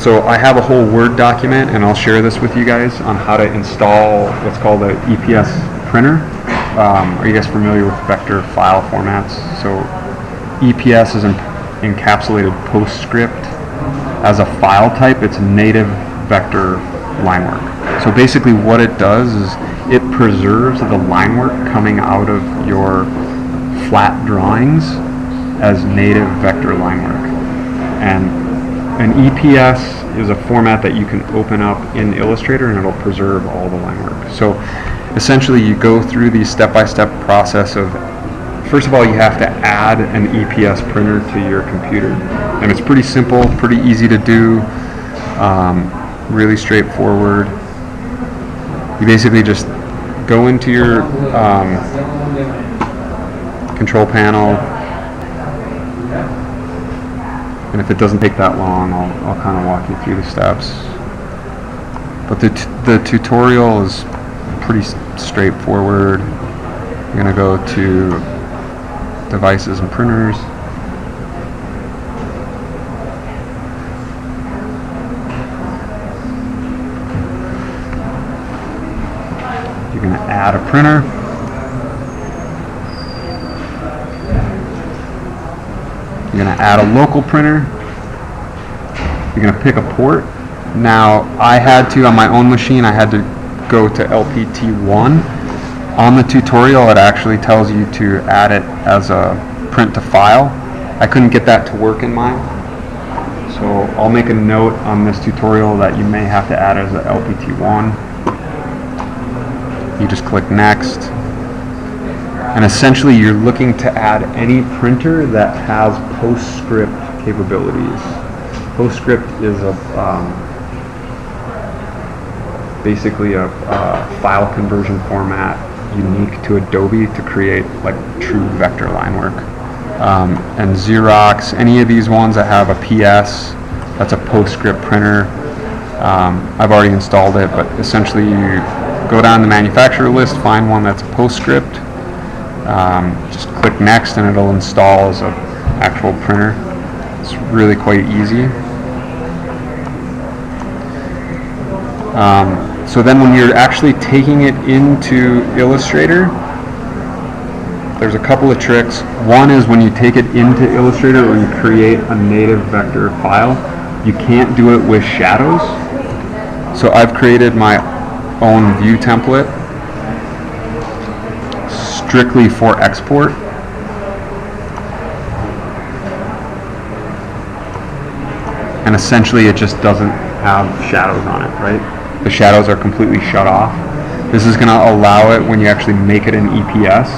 So I have a whole Word document, and I'll share this with you guys on how to install what's called an EPS printer. Are you guys familiar with vector file formats? So EPS is encapsulated PostScript as a file type. It's native vector line work. So basically what it does is it preserves the line work coming out of your flat drawings as native vector line work. And an EPS is a format that you can open up in Illustrator, and it'll preserve all the line work. So essentially you go through the step-by-step process of, first of all, you have to add an EPS printer to your computer. And it's pretty simple, pretty easy to do, really straightforward. You basically just go into your control panel, and if it doesn't take that long, I'll kind of walk you through the steps. But the tutorial is pretty straightforward. You're going to go to devices and printers. You're going to add a printer. You're going to add a local printer. You're going to pick a port. Now, I had to, on my own machine, I had to go to LPT1. On the tutorial, it actually tells you to add it as a print to file. I couldn't get that to work in mine. So I'll make a note on this tutorial that you may have to add it as a LPT1. You just click next. And essentially you're looking to add any printer that has PostScript capabilities. PostScript is basically a file conversion format unique to Adobe to create like true vector line work. And Xerox, any of these ones that have a PS, that's a PostScript printer. I've already installed it, but essentially you go down the manufacturer list, find one that's a PostScript. Just click next and it'll install as an actual printer. It's really quite easy. So then when you're actually taking it into Illustrator, there's a couple of tricks. One is when you take it into Illustrator or you create a native vector file, you can't do it with shadows. So I've created my own view template strictly for export. And essentially it just doesn't have shadows on it, right? The shadows are completely shut off. This is going to allow it, when you actually make it an EPS,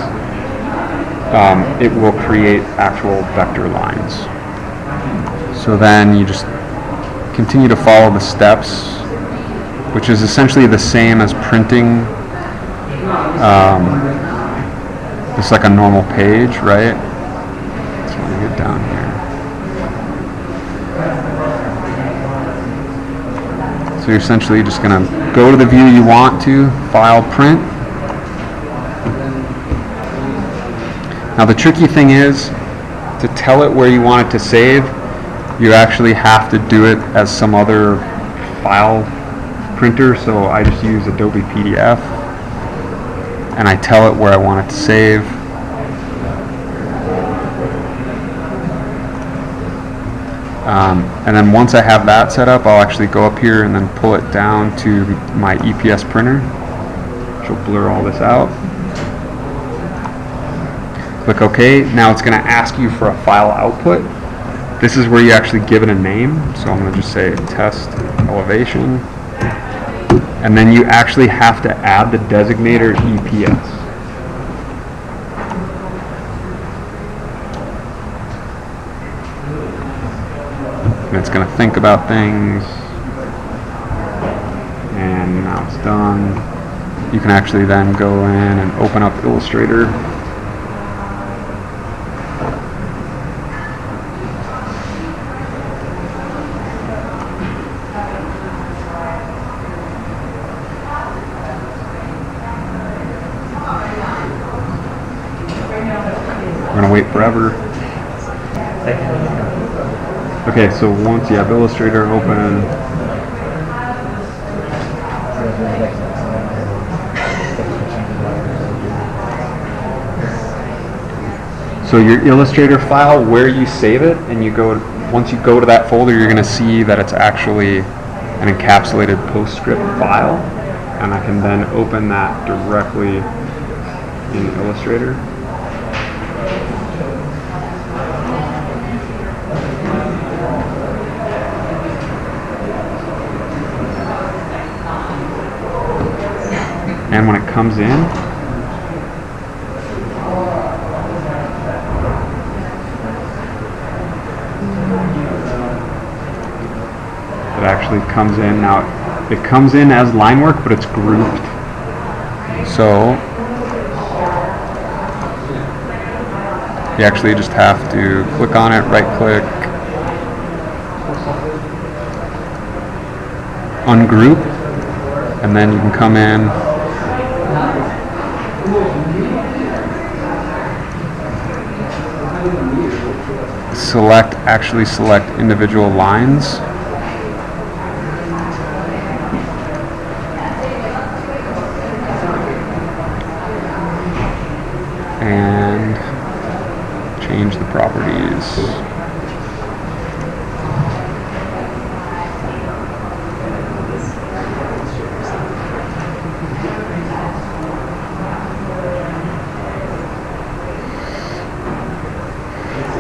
it will create actual vector lines. So then you just continue to follow the steps, which is essentially the same as printing just like a normal page, right? So let me get down here. So you're essentially just going to go to the view you want to, file, print. Now the tricky thing is, to tell it where you want it to save, you actually have to do it as some other file printer. So I just use Adobe PDF, and I tell it where I want it to save. And then once I have that set up, I'll actually go up here and then pull it down to my EPS printer, which will blur all this out. Click OK. Now it's going to ask you for a file output. This is where you actually give it a name. So I'm going to just say test elevation. And then you actually have to add the designator EPS. And it's going to think about things. And now it's done. You can actually then go in and open up Illustrator. We're going to wait forever. Okay, so once you have Illustrator open, so your Illustrator file, where you save it, and once you go to that folder, you're going to see that it's actually an encapsulated PostScript file, and I can then open that directly in Illustrator. And when it comes in, it actually comes in. Now, it comes in as line work, but it's grouped. So, you actually just have to click on it, right click, ungroup, and then you can come in, select individual lines, and change the properties.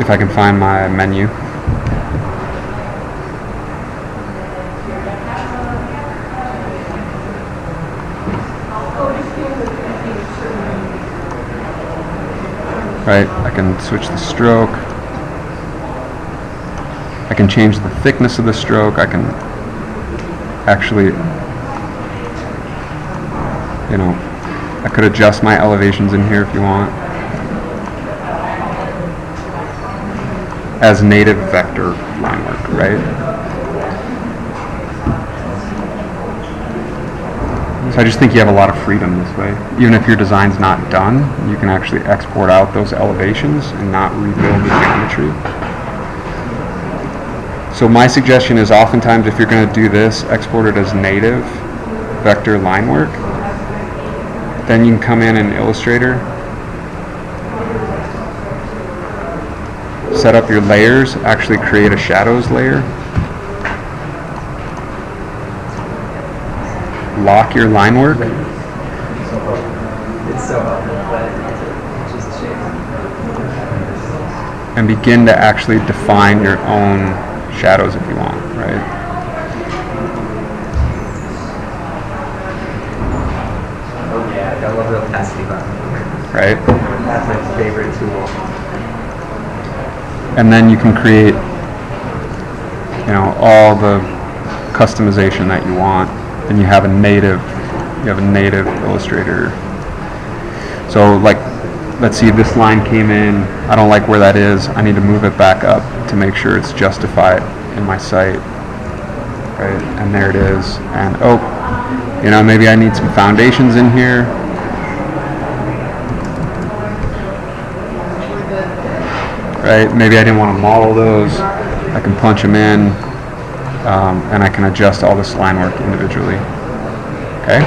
If I can find my menu. Right, I can switch the stroke. I can change the thickness of the stroke. I can actually, I could adjust my elevations in here if you want. As native vector line work, right? So I just think you have a lot of freedom this way. Even if your design's not done, you can actually export out those elevations and not rebuild the geometry. So my suggestion is oftentimes if you're going to do this, export it as native vector line work. Then you can come in Illustrator, set up your layers, actually create a shadows layer, lock your line work, and begin to actually define your own shadows if you want, right? Oh yeah, I love the opacity button. Right? That's my favorite tool. And then you can create, all the customization that you want, and you have a native Illustrator. So, like, let's see, this line came in. I don't like where that is. I need to move it back up to make sure it's justified in my site. Right, and there it is. And maybe I need some foundations in here. Right, maybe I didn't want to model those. I can punch them in, and I can adjust all this line work individually. Okay.